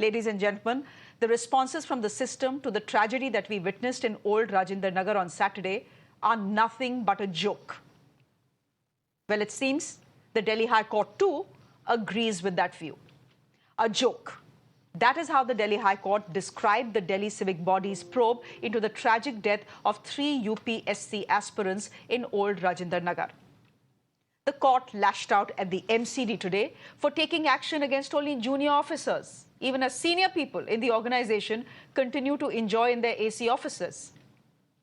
Ladies and gentlemen, the responses from the system to the tragedy that we witnessed in old Rajinder Nagar on Saturday are nothing but a joke. Well, it seems the Delhi High Court too agrees with that view. A joke. That is how the Delhi High Court described the Delhi civic body's probe into the tragic death of 3 UPSC aspirants in old Rajinder Nagar. The court lashed out at the MCD today for taking action against only junior officers, even as senior people in the organization continue to enjoy in their AC offices,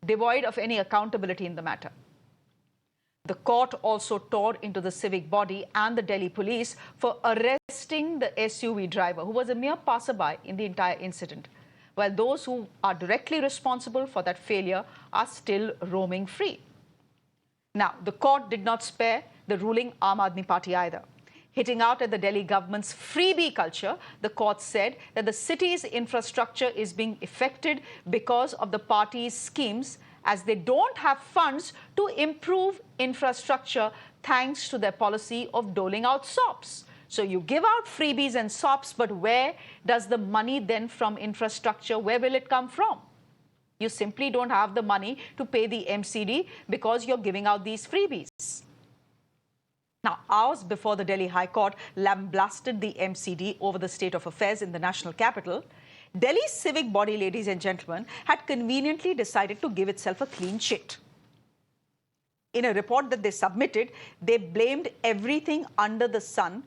devoid of any accountability in the matter. The court also tore into the civic body and the Delhi police for arresting the SUV driver, who was a mere passerby in the entire incident, while those who are directly responsible for that failure are still roaming free. Now, the court did not spare the ruling Aam Aadmi Party either. Hitting out at the Delhi government's freebie culture, the court said that the city's infrastructure is being affected because of the party's schemes, as they don't have funds to improve infrastructure thanks to their policy of doling out SOPs. So you give out freebies and SOPs, but where does the money then from infrastructure, where will it come from? You simply don't have the money to pay the MCD because you're giving out these freebies. Now, hours before the Delhi High Court lambasted the MCD over the state of affairs in the national capital, Delhi's civic body, ladies and gentlemen, had conveniently decided to give itself a clean chit. In a report that they submitted, they blamed everything under the sun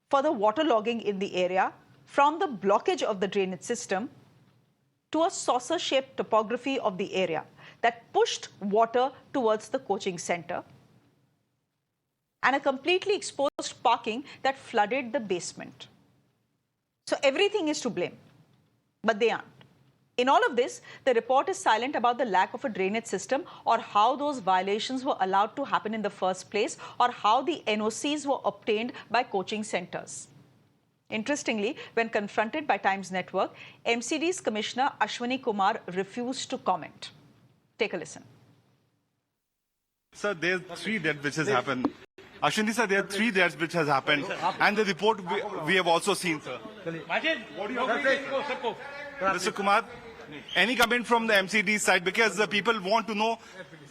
for the waterlogging in the area, from the blockage of the drainage system to a saucer-shaped topography of the area that pushed water towards the coaching center, and a completely exposed parking that flooded the basement. So everything is to blame, but they aren't. In all of this, the report is silent about the lack of a drainage system, or how those violations were allowed to happen in the first place, or how the NOCs were obtained by coaching centers. Interestingly, when confronted by Times Network, MCD's Commissioner Ashwani Kumar refused to comment. Take a listen. Sir, there are 3 deaths which has happened. Ashwini sir, there are 3 deaths which has happened, and the report we have also seen, sir. What do you have to say? Mr. Kumar, any comment from the MCD side, because the people want to know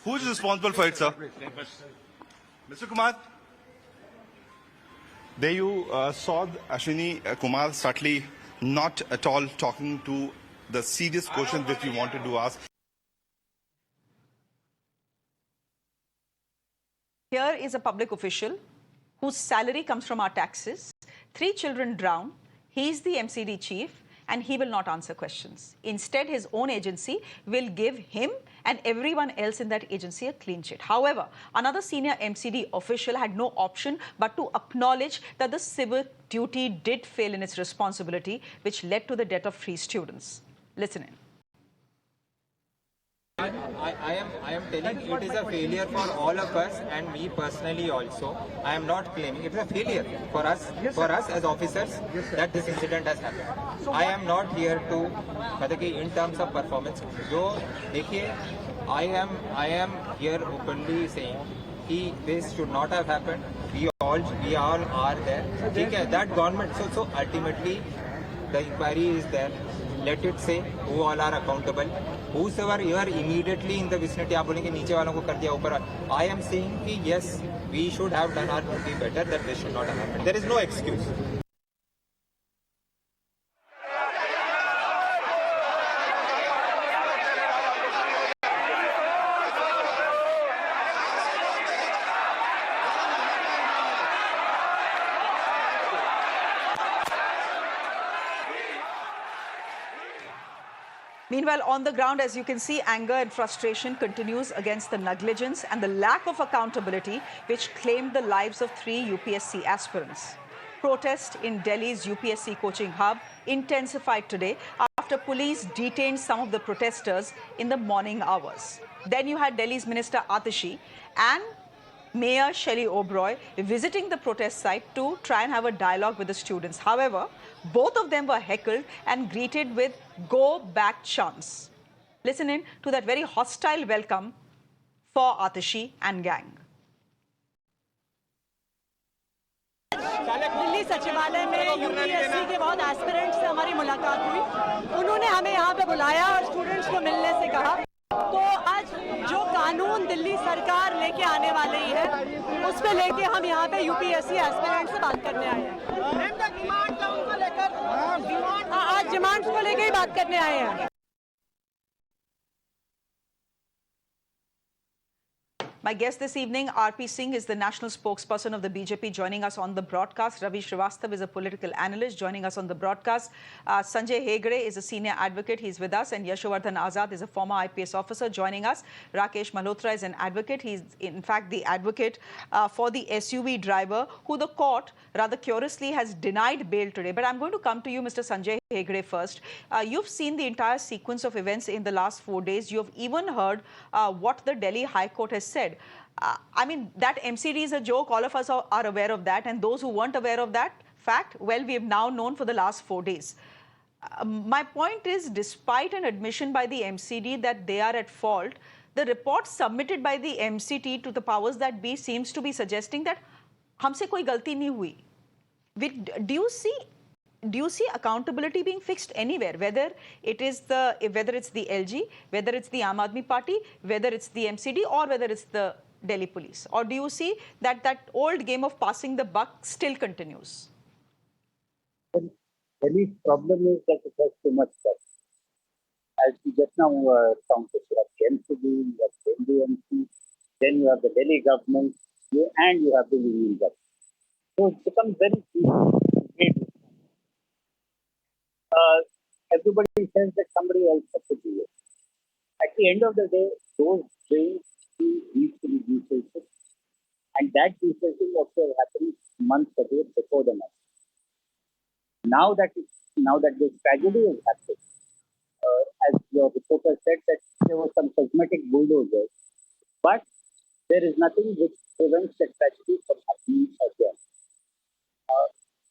who is responsible for it, sir. Mr. Kumar, there you saw Ashwini Kumar subtly not at all talking to the serious questions that we wanted to ask. Here is a public official whose salary comes from our taxes. 3 children drown. He's the MCD chief, and he will not answer questions. Instead, his own agency will give him and everyone else in that agency a clean chit. However, another senior MCD official had no option but to acknowledge that the civic duty did fail in its responsibility, which led to the death of 3 students. Listen in. I am telling it is a failure for all of us, and me personally also. I am not claiming it's a failure for us as officers that this incident has happened. I am not here to, मतलब कि in terms of performance, जो देखिए, I am here openly saying कि this should not have happened. We all are there. ठीक है, that government. So ultimately, the inquiry is there. Let it say who all are accountable. Whosoever you are immediately in the vicinity, आप बोलेंगे नीचे वालों को कर दिया ऊपर. I am saying कि yes, we should have done our duty better. That this should not have happened. There is no excuse. Meanwhile, on the ground, as you can see, anger and frustration continues against the negligence and the lack of accountability which claimed the lives of 3 UPSC aspirants. Protest in Delhi's UPSC coaching hub intensified today after police detained some of the protesters in the morning hours. Then you had Delhi's Minister Atishi and Mayor Shelley Oberoi visiting the protest site to try and have a dialogue with the students. However, both of them were heckled and greeted with "Go back" chants. Listen in to that very hostile welcome for Atishi and gang. Delhi सचिवालय में UPSC के बहुत aspirants से हमारी मुलाकात हुई। उन्होंने हमें यहाँ पे बुलाया और स्टूडेंट्स को मिलने से कहा। तो आज जो कानून दिल्ली सरकार लेके आने वाली है, उस पे लेके हम यहाँ पे यूपीएससी एस्पिरेंट्स से बात करने आए हैं। आज डिमांड्स को लेकर ही बात करने आए हैं। My guest this evening, RP Singh, is the national spokesperson of the BJP, joining us on the broadcast. Ravi Srivastav is a political analyst, joining us on the broadcast. Sanjay Hegde is a senior advocate. He's with us. And Yashovardhan Azad is a former IPS officer, joining us. Rakesh Malhotra is an advocate. He's, in fact, the advocate for the SUV driver, who the court, rather curiously, has denied bail today. But I'm going to come to you, Mr. Sanjay Hegde, first. You've seen the entire sequence of events in the last 4 days. You've even heard what the Delhi High Court has said. I mean, that MCD is a joke. All of us are aware of that. And those who weren't aware of that fact, well, we have now known for the last 4 days. My point is, despite an admission by the MCD that they are at fault, the report submitted by the MCT to the powers that be seems to be suggesting that हमसे कोई गलती नहीं हुई. Do you see accountability being fixed anywhere, whether it's the LG, whether it's the Aam Aadmi Party, whether it's the MCD, or whether it's the Delhi police? Or do you see that old game of passing the buck still continues? Delhi's problem is that it has too much trust. As you just now counted, you have the MCD, you have the NDMC, then you have the Delhi government, and you have the union government. So it becomes very easy. Everybody says that somebody else has to do it. At the end of the day, those trains need to be researched, and that researching also happened months ago before the match. Now that this tragedy has happened, as your reporter said, that there were some cosmetic bulldozers, but there is nothing which prevents that tragedy from happening again.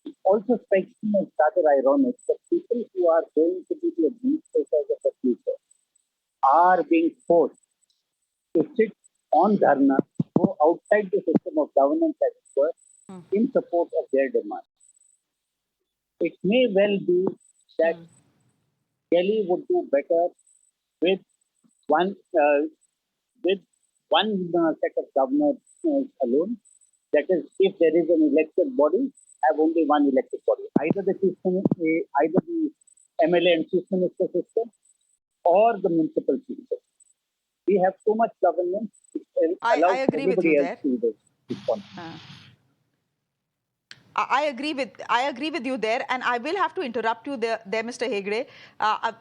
It also strikes me as rather ironic that people who are going to be the administrators of the future are being forced to sit on dharna, go outside the system of governance as it were, in support of their demands. It may well be that Delhi would do better with one set of governors alone. That is, if there is an elected body, have only one elected body, either the MLA and chief minister system, or the municipal system. We have so much governance. I agree with you there. Respond. I agree with you there, and I will have to interrupt you there Mr. Hegde.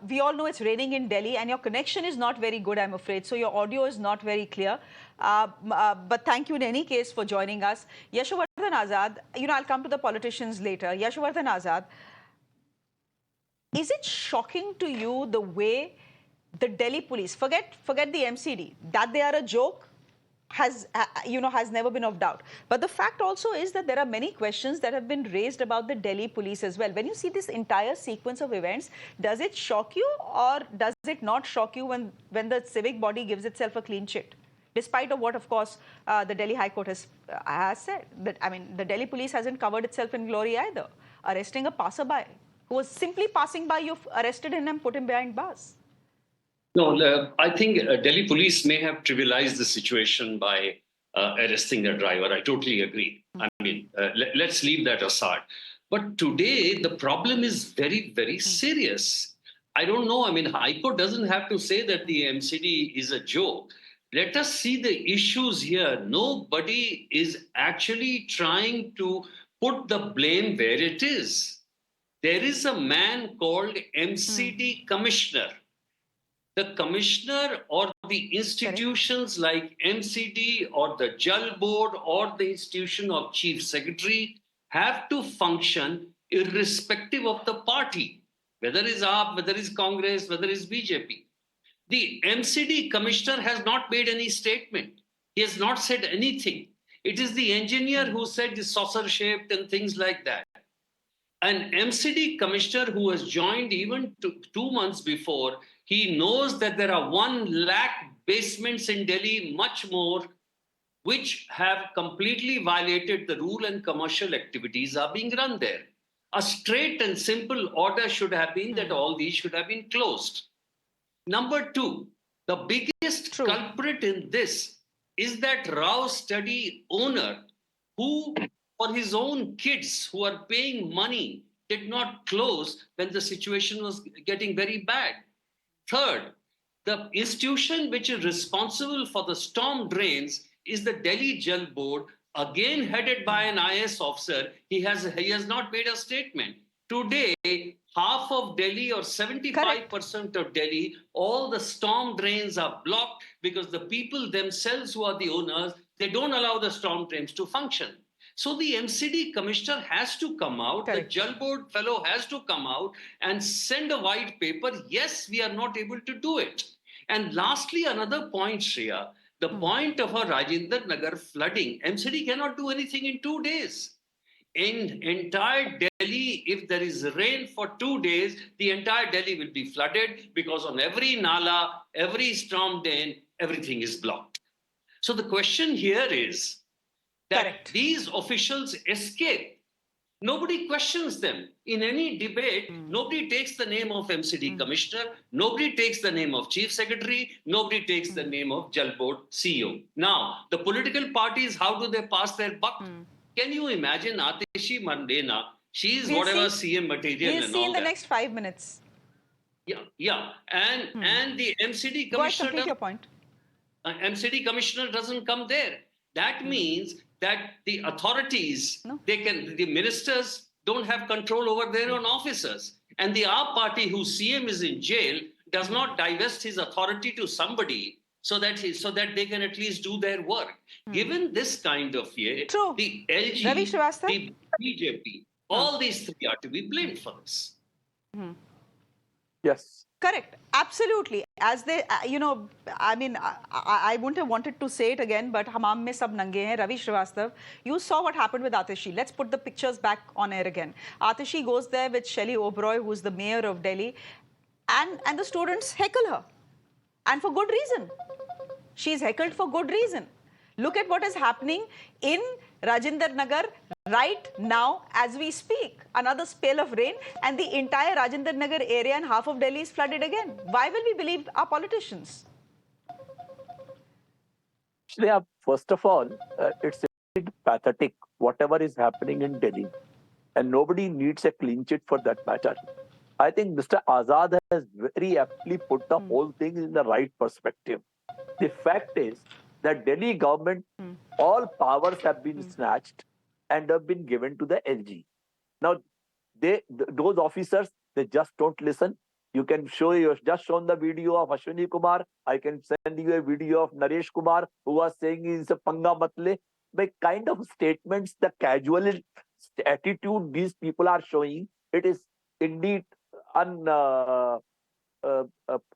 We all know it's raining in Delhi, and your connection is not very good, I'm afraid. So your audio is not very clear. But thank you in any case for joining us. Yashovardhan Azad, I'll come to the politicians later. Yashovardhan Azad, is it shocking to you the way the Delhi police, forget the MCD, that they are a joke? Has never been of doubt. But the fact also is that there are many questions that have been raised about the Delhi police as well. When you see this entire sequence of events, does it shock you, or does it not shock you when the civic body gives itself a clean chit? Despite of what, of course, the Delhi High Court has said. That, I mean, the Delhi police hasn't covered itself in glory either. Arresting a passerby who was simply passing by, you've arrested him and put him behind bars. No, I think Delhi police may have trivialized the situation by arresting the driver. I totally agree. I mean, let's leave that aside. But today, the problem is very, very serious. I don't know. I mean, High Court doesn't have to say that the MCD is a joke. Let us see the issues here. Nobody is actually trying to put the blame where it is. There is a man called MCD Commissioner. The commissioner or the institutions like MCD or the Jal Board or the institution of Chief Secretary have to function irrespective of the party, whether it's AAP, whether it's Congress, whether it's BJP. The MCD commissioner has not made any statement. He has not said anything. It is the engineer who said it's saucer-shaped and things like that. An MCD commissioner who has joined even 2 months before, he knows that there are 1 lakh basements in Delhi, much more, which have completely violated the rule and commercial activities are being run there. A straight and simple order should have been that all these should have been closed. Number two, the biggest True. culprit in this is that Rao study owner who, for his own kids who are paying money, did not close when the situation was getting very bad. Third, the institution which is responsible for the storm drains is the Delhi Jal Board, again headed by an IAS officer. He has not made a statement. Today, half of Delhi or 75% of Delhi, all the storm drains are blocked because the people themselves who are the owners, they don't allow the storm drains to function. So the MCD commissioner has to come out, Correct. the Jal Board fellow has to come out and send a white paper. Yes, we are not able to do it. And lastly, another point, Shreya, the point of a Rajendra Nagar flooding, MCD cannot do anything in 2 days. In entire Delhi, if there is rain for 2 days, the entire Delhi will be flooded because on every nala, every storm drain, everything is blocked. So the question here is that Correct. these officials escape. Nobody questions them. In any debate, nobody takes the name of MCD commissioner, nobody takes the name of chief secretary, nobody takes the name of Jal Board CEO. Now, the political parties, how do they pass their buck? Can you imagine Atishi Mandena? She is We'll whatever see. CM material We'll and see all in the that. next 5 minutes. Yeah. And the MCD Go ahead, commissioner complete your point. MCD commissioner doesn't come there. That means that the authorities, the ministers don't have control over their own officers. And the AAP party whose CM is in jail does not divest his authority to somebody so that they can at least do their work. Given this kind of year, True. the LG, Ravi Srivastava? the BJP, all these three are to be blamed for this. Yes. Correct. Absolutely. As they, I mean, I wouldn't have wanted to say it again, but hamam mein sab nange hain. Ravi Srivastava, you saw what happened with Atishi. Let's put the pictures back on air again. Atishi goes there with Shelley Oberoi, who's the mayor of Delhi, and the students heckle her. And for good reason. She's heckled for good reason. Look at what is happening in Rajendra Nagar right now as we speak. Another spell of rain and the entire Rajendra Nagar area and half of Delhi is flooded again. Why will we believe our politicians? Shreya, first of all, it's pathetic whatever is happening in Delhi. And nobody needs a clean chit for that matter. I think Mr. Azad has very aptly put the whole thing in the right perspective. The fact is that Delhi government, all powers have been snatched and have been given to the LG. Now, those officers, they just don't listen. You can show, you just shown the video of Ashwini Kumar. I can send you a video of Naresh Kumar, who was saying he's a panga matle. By kind of statements, the casual attitude these people are showing, it is indeed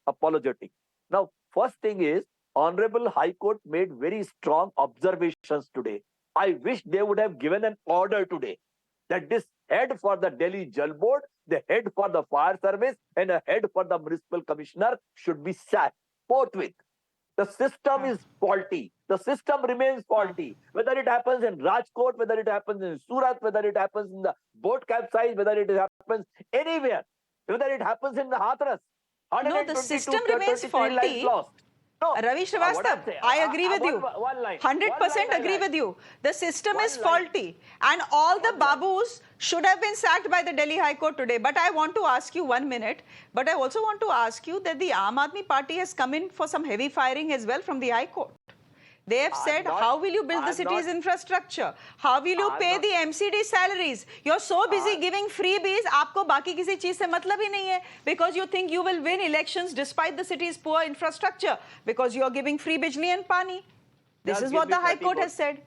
apologetic. Now, first thing is, Honorable High Court made very strong observations today. I wish they would have given an order today that this head for the Delhi Jal Board, the head for the fire service, and a head for the municipal commissioner should be sacked forthwith. The system is faulty. The system remains faulty. Whether it happens in Rajkot, whether it happens in Surat, whether it happens in the boat capsize, whether it happens anywhere, whether it happens in the Hathras. No, the system remains faulty. No, Ravi Srivastava, I agree with you. 100% agree with you. The system is faulty. And all the babus should have been sacked by the Delhi High Court today. But I want to ask you 1 minute. But I also want to ask you that the Aam Aadmi Party has come in for some heavy firing as well from the High Court. They have said, how will you build the city's infrastructure? How will you pay the MCD salaries? You're so busy giving freebies, aapko baki kisi cheez se matlab hi nahi hai, because you think you will win elections despite the city's poor infrastructure, because you're giving free bijli and pani. This is what the High Court has said.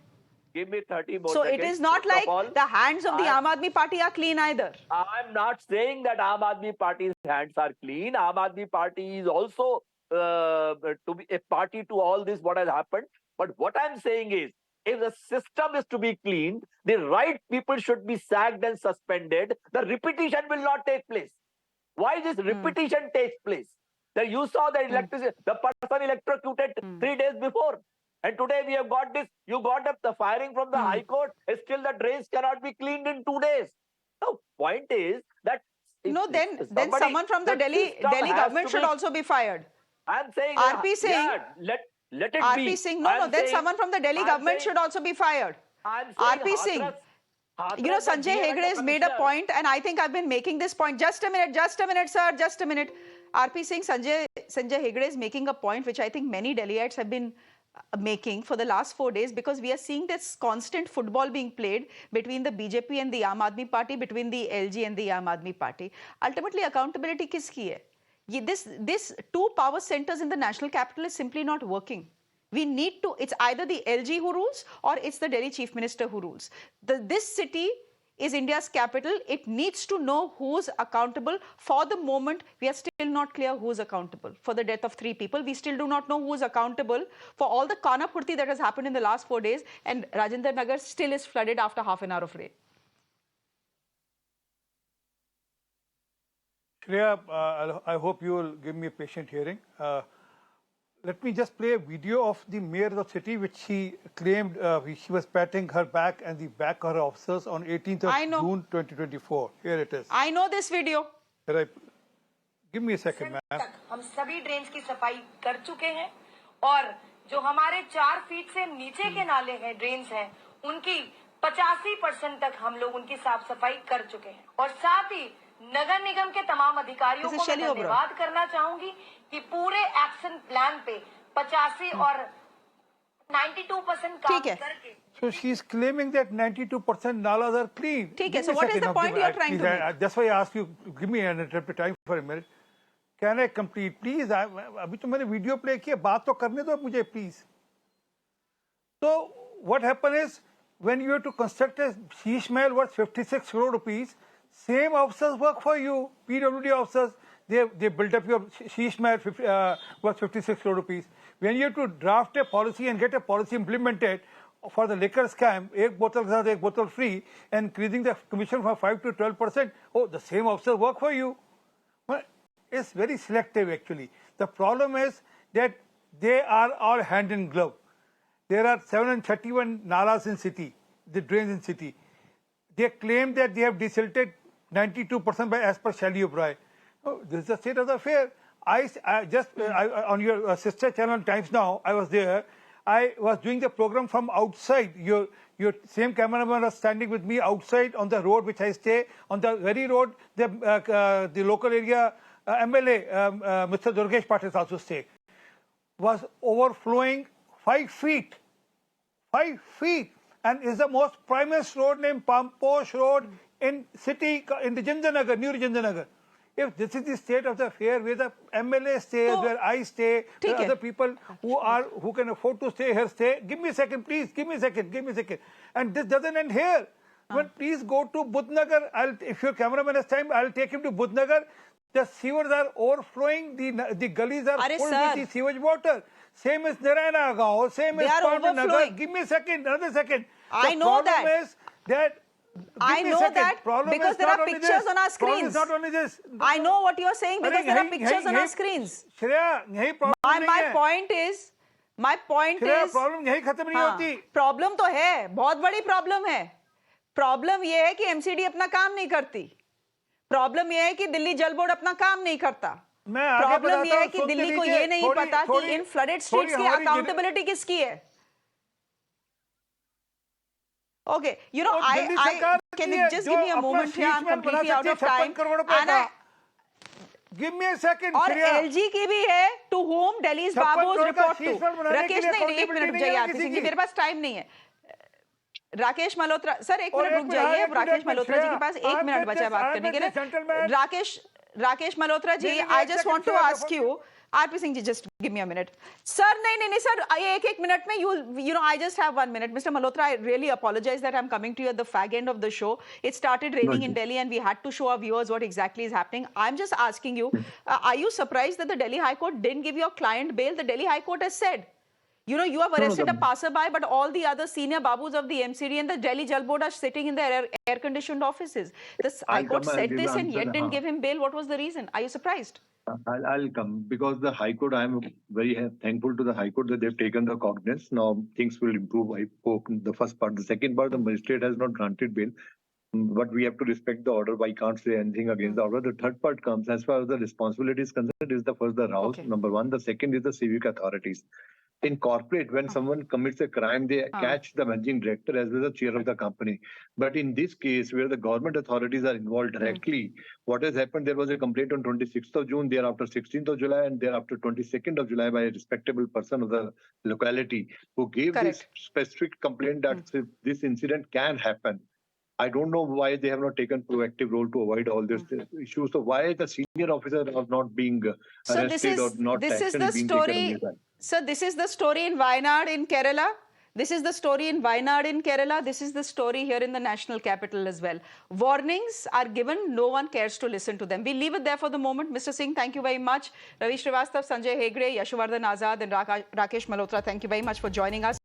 Give me 30 more So seconds. it is not like the hands of the Aam Aadmi Party are clean either. I'm not saying that Aam Aadmi Party's hands are clean. Aam Aadmi Party is also to be a party to all this what has happened. But what I'm saying is, if the system is to be cleaned, the right people should be sacked and suspended. The repetition will not take place. Why this repetition takes place? That you saw the electricity, the person electrocuted 3 days before. And today we have got this, you got up the firing from the High Court, still the drains cannot be cleaned in 2 days. The point is that no, then someone from the Delhi government should also be fired. I'm saying RP Singh, yeah, let it be. RP Singh, no, then someone from the Delhi government should also be fired. RP Singh, you know, Sanjay Hegde has made a point, and I think I've been making this point. Just a minute, sir, just a minute. RP Singh, Sanjay Hegde is making a point which I think many Delhiites have been making for the last 4 days, because we are seeing this constant football being played between the BJP and the Aam Aadmi Party, between the LG and the Aam Aadmi Party. Ultimately, accountability kiski hai? This two power centers in the national capital is simply not working. We need to, it's either the LG who rules or it's the Delhi Chief Minister who rules. This city is India's capital. It needs to know who's accountable. For the moment, we are still not clear who's accountable for the death of 3 people. We still do not know who's accountable for all the Kanapurti that has happened in the last 4 days, and Rajinder Nagar still is flooded after half an hour of rain. Shreya, I hope you will give me a patient hearing. Let me just play a video of the mayor of the city, which she claimed she was patting her back and the back of her officers on 18th of June 2024. Here it is. I know this video. Give me a second, ma'am. हम सभी drains की सफाई कर चुके हैं, और जो हमारे 4 फीट से नीचे के नाले हैं, ड्रेन्स हैं, उनकी 85% तक हम लोग उनकी साफ सफाई कर चुके हैं। और साथ ही नगर निगम के तमाम अधिकारियों को मैं धन्यवाद करना चाहूंगी कि पूरे एक्शन प्लान पे 85 और 92% काम करके. So she is claiming that 92% nalas are clean. Okay, so what is the point you are trying to make? That's why I asked you, give me an interpretive time for a minute. Can I complete, please? अभी तो मैंने video play किया, बात तो करने दो मुझे, please. So what happened is, when you have to construct a sheesh mahal worth 56 crore rupees, same officers work for you, PWD officers. They built up your sheesh mahal worth 56 crore rupees. When you have to draft a policy and get a policy implemented for the liquor scam, एक बोतल के साथ एक बोतल free, and increasing the commission from 5 to 12%, oh, the same officers work for you. Well, it's very selective actually. The problem is that they are all hand in glove. There are 731 nalas in city, the drains in city. They claim that they have desilted 92% by as per Shelley O'Brien. Oh, this is the state of the affair. On your sister channel Times Now, I was there. I was doing the program from outside. Your same cameraman was standing with me outside on the road which I stay. On the very road, the local area MLA, Mr. Durgesh Patil also stay, was overflowing 5 feet. 5 feet. And is the most primest road named Pamposh Road in city, in the Janjanagar, New Janjanagar. If this is the state of the affair, where the MLA stays, where I stay, where other people who can afford to stay here stay, give me a second, please, give me a second. And this doesn't end here. But please go to Budnagar. If your cameraman has time, I'll take him to Budnagar. The sewers are overflowing, the gullies are full with the sewage water. Same as Narayana Gaon, same as Pandanagar. Give me a second, another second. I know that. I know that because there are pictures on our screens. Not only this. I know what you are saying because there are pictures on our screens. Shreya, my point is, problem यही खत्म नहीं होती. Problem तो है, बहुत बड़ी problem है. Problem ये है कि MCD अपना काम नहीं करती. Problem ये है कि दिल्ली जल बोर्ड अपना काम नहीं करता. Problem ये है कि दिल्ली को ये नहीं पता कि इन flooded streets की accountability किसकी है. Okay, you know, can you just give me a moment here? I'm completely out of time. Give me a second. और LG की भी है, to whom Delhi's Babu's report to. Rakesh नहीं, एक मिनट रुक जाइए आरपी सिंह जी, मेरे पास टाइम नहीं है. राकेश मल्होत्रा, सर एक मिनट रुक जाइए. राकेश मल्होत्रा जी के पास 1 मिनट बचा है बात करने के लिए. Rakesh Malhotra ji, I just want to ask you. RP Singh ji, just give me a minute. Sir, नहीं, sir, एक minute में you know, I just have 1 minute. Mr. Malhotra, I really apologize that I'm coming to you at the fag end of the show. It started raining in Delhi and we had to show our viewers what exactly is happening. I'm just asking you, are you surprised that the Delhi High Court didn't give your client bail? The Delhi High Court has said, you know, you have arrested a passerby, but all the other senior babus of the MCD and the Delhi Jal Board are sitting in their air-conditioned offices. The High Court said this and yet didn't give him bail. What was the reason? Are you surprised? I'll come because the High Court, I'm very thankful to the High Court that they've taken the cognizance. Now things will improve, I hope, the first part. The second part, the magistrate has not granted bail, but we have to respect the order. I can't say anything against the order. The third part comes, as far as the responsibility is concerned, is the first, the Rouse, number one. The second is the civic authorities. In corporate, when someone commits a crime, they catch the managing director as well as the chair of the company. But in this case, where the government authorities are involved directly, what has happened, there was a complaint on 26th of June, thereafter 16th of July, and thereafter 22nd of July by a respectable person of the locality who gave this specific complaint that this incident can happen. I don't know why they have not taken proactive role to avoid all these issues. So why the senior officers are not being arrested or not actually being taken away? Sir, this is the story in Wayanad in Kerala. This is the story in Wayanad in Kerala. This is the story here in the national capital as well. Warnings are given. No one cares to listen to them. We leave it there for the moment. Mr. Singh, thank you very much. Ravi Srivastava, Sanjay Hegde, Yashovardhan Azad and Rakesh Malhotra, thank you very much for joining us.